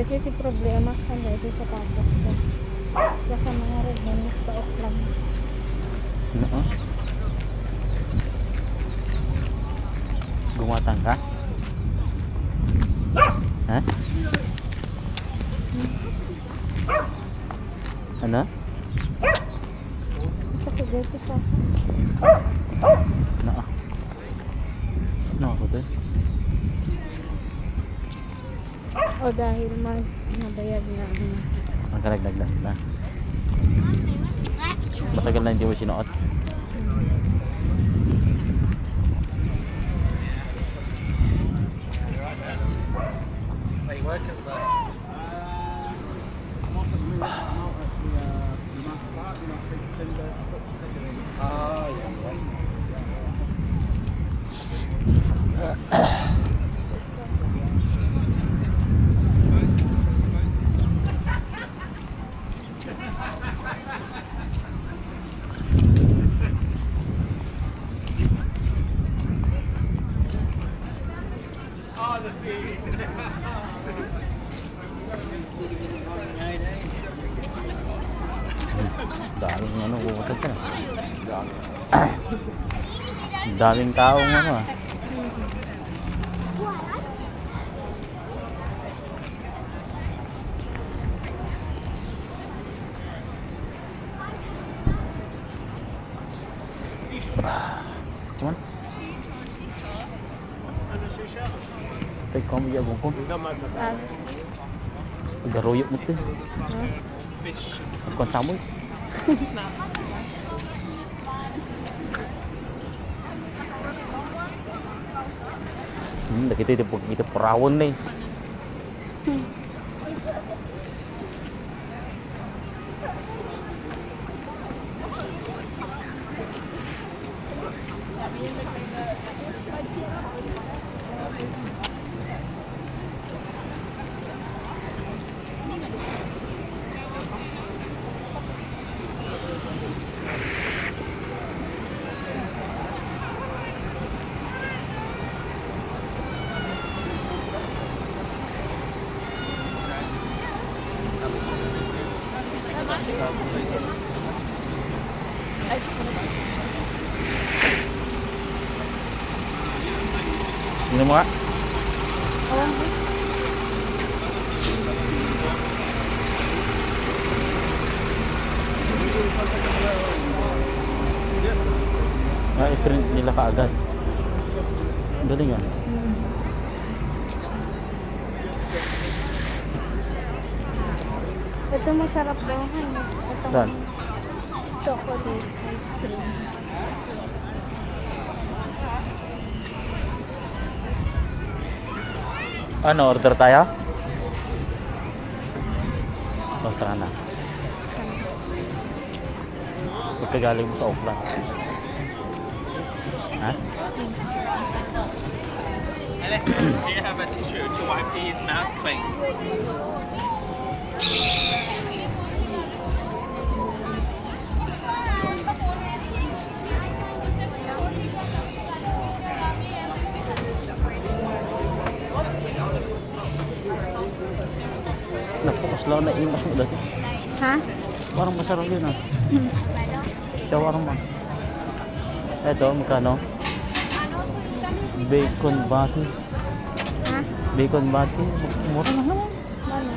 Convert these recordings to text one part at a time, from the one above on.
Dito yung problema kan dito sa tapos ko. Kasi mga red na nagtaok lang. Ano? Gumatang ka? Ha? Ano? Sakit dito sa Ano? Ano ako doon? o dahil nabayad na ano. Ang karagdag na. Matagal na hindi mo sinuot. Daming ano, pumunta ka na. Daming taong ano ah. Come on. Take kamu ya bungkun. Garoyok mo to. Fish. Kon samoy. Kita perawon nih. Ini mo nga? I-print nila kaagad. Galing yan. Ito masarap daw. Ito Saan? chocolate ice cream. Ano, order tayo? O, saan na? Pagkagaling mo sa Oakland. Ha? Alice, do you have a tissue to wipe his mouth clean? Naku, mas lang na imas mo dati. Ha? Parang masarap yun ah. Shawarma. Ito, magkano? Bacon patty. Ha? Bacon patty. Mura lang naman. Ano?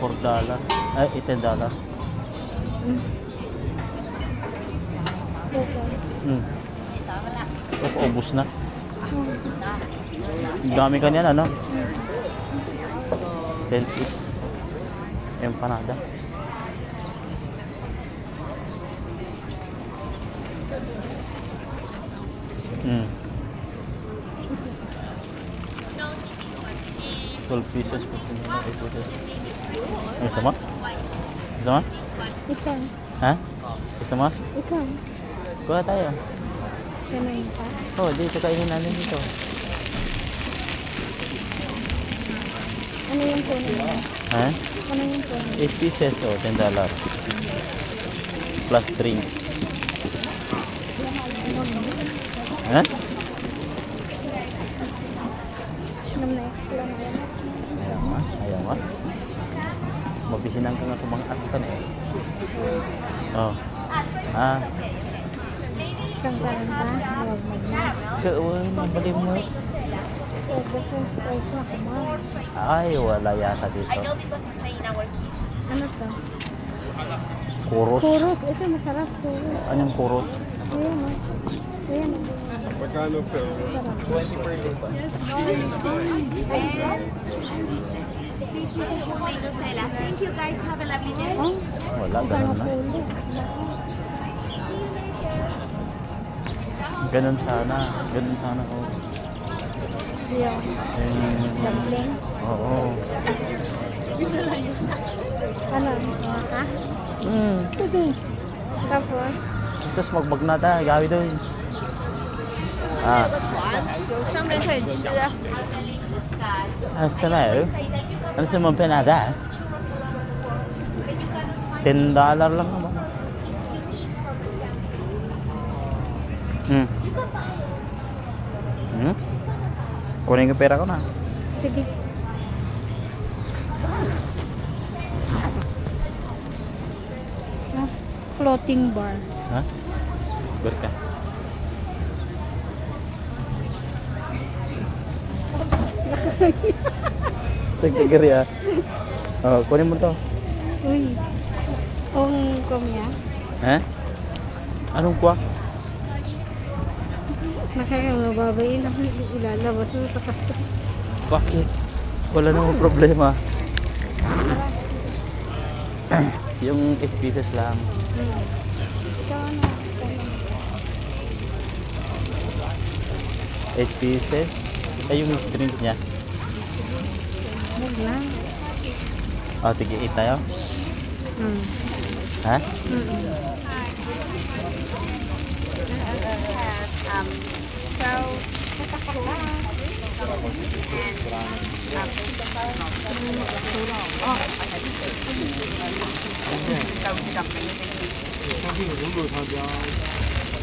$4. Ay, $10. Ubus na. Dami ka niyan, ano? 10 each. Empanada. Mm. 12 pieces. 8 pieces. Ano, gusto mo? Gusto mo? Ikan. Ha? Gusto mo? Ikan. Kuha tayo. Kanain ka? Oh, dito kainin natin dito. Ano yung puno mo? Ha? Ano yung puno? 8 pieces, oh, $10. Plus drink. Ha? Nam na extra na yan. Ayaw nga, ayaw Mabisinan ka nga sa mga atan eh. Oh. Ah. Kang kanan ba? Huwag magna. Kawan, mabalimot. Different price na kumain. Ay, wala yata dito. I know because it's made in our kitchen. Ano to? Kuros. Kuros. Ito masarap. Kuros. Anong kuros? Ayan o. Ayan o. Magkano po? Sarap. 20 per day. This is homemade Nutella. Thank you guys. Have a lovely day. Oh, Wala, ganun na. ulo. Ganun sana. Ganun sana. Oh. Yung dumpling. Oo. Ano? Mga ka? Tapos? Tapos magbag na tayo. Gawi doon. Ah. 上面可以吃。 Ano sa na yun? Ano sa mga pinada? $10 lang naman. Kunin ko pera ko na. Sige. Ah, floating bar. Ha? Ber ka. Tigtigiri ah. Oh, kunin mo to. Uy. Kung kumya. Ha? Anong kwa? Nakakamababayin ako ilalabas ng takas ko. Bakit? Wala namang problema. Yung 8 pieces lang. Ito ano? 8 pieces. Ay, yung drink niya. Huwag lang. Oh, tige 8 tayo. Ha?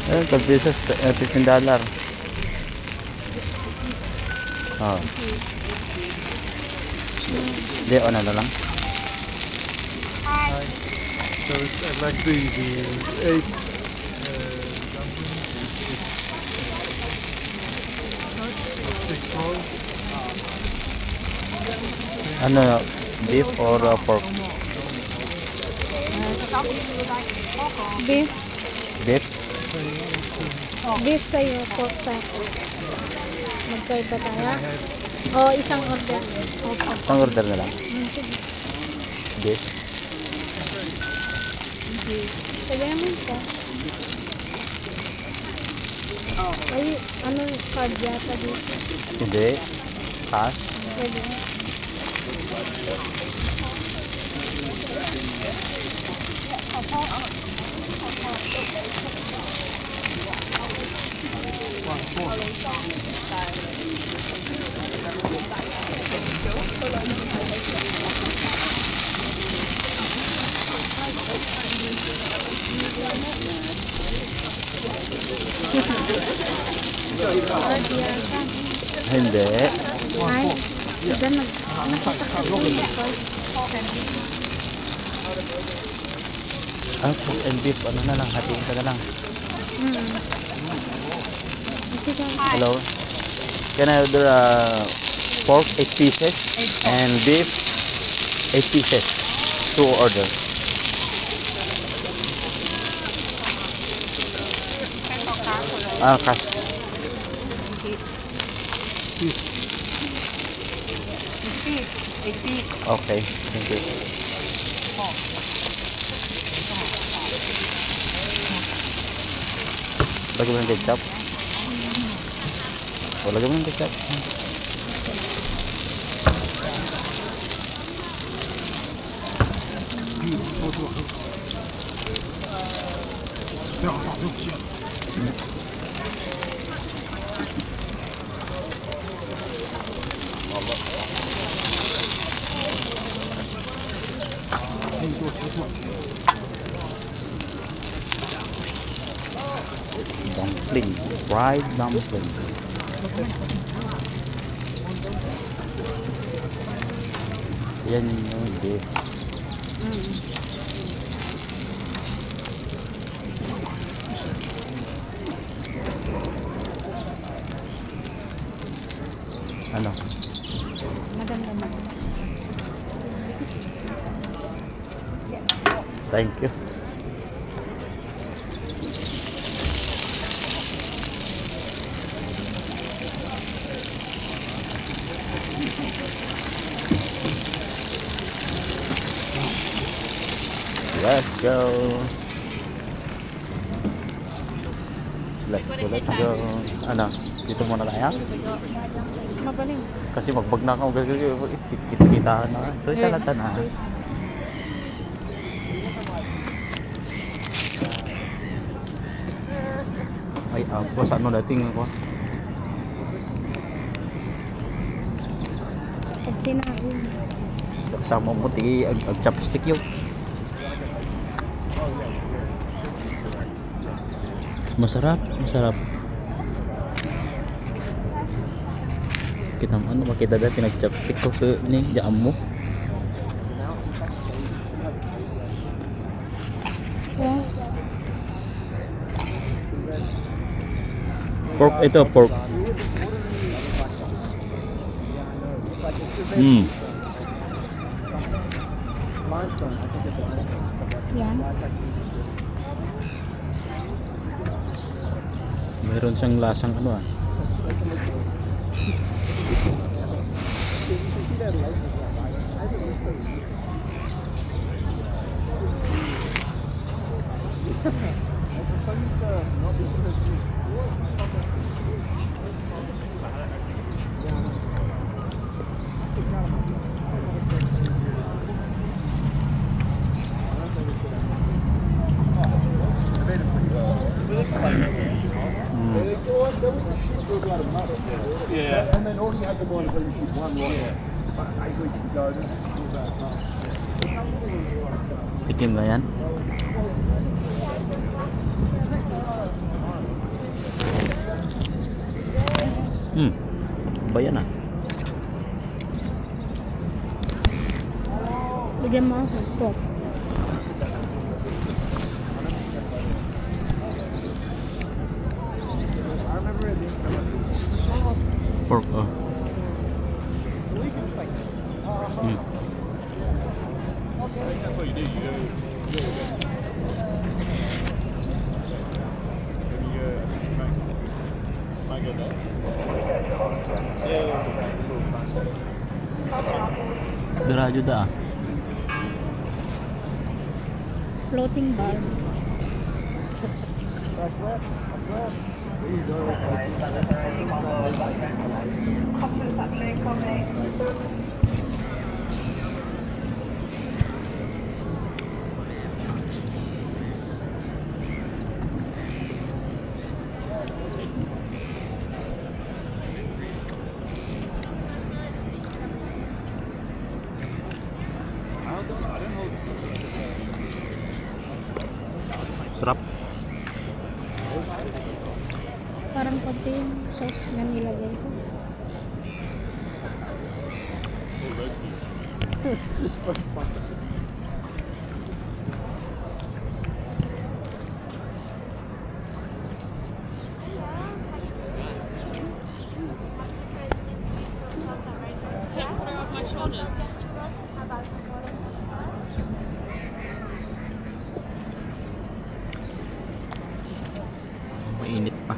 Ayun, 12 pieces, $15. Oh. Hindi, ano na lang. So I'd like the 8 Ano, beef or pork? Beef. Beef? Beef sa'yo, pork sa ako. Magkaiba tayo. O, isang order. Opo. Isang order na lang. Sige. Beef? Sige naman po. Ay, ano card yata dito? Hindi. Cash? Pwede. Hindi. Ay, iba nakita ko dito. Ah, pork and beef. Ano na lang? Hatiin ka na lang. Sige. Hello? Can I order pork 8 pieces and beef 8 pieces? 2 order. Ah, cash. Okay, thank you. Lagyan mo ng ketchup? O, lagyan mo ng ketchup. Dumpling, fried dumpling. Yan yung beef. Ano? Maganda na. Thank you. Let's go. Let's go. Ano? Dito muna tayo? Magaling. Kasi magbag na ako. Kita-kita na. Ito yung talata na. Ay, basta ano dating ako. Pag sinabi. Sama mo, tigi, chopstick yun. Masarap, masarap. Kita mo ano, makita dati nag-chopstick ko sa ni jam mo. Yeah. Pork, ito pork. Yan. Mayroon siyang lasang ano ah. Yeah. And then all you had to go and shoot one line. I agree to go. Tikim na yan. Ba yan ah? Bigyan mo ako. Pork. Pork oh. That's what you do. Might go there. Diradyo da ah. Floating bar. Sarap. Parang konti yung sauce na nilagay ko. Mainit pa.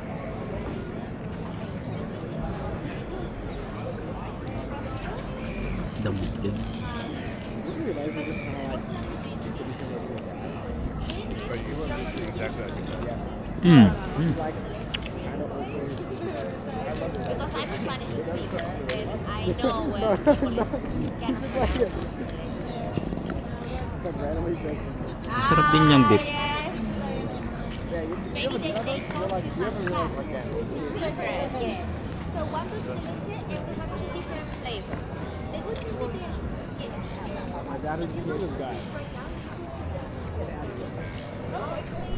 Damo din. Because I'm a Spanish speaker and I know where people can Masarap din yung beef. Maybe they take different, yeah. So one was leche and we have two different flavors. They would be yes. My dad is the guy. Right now,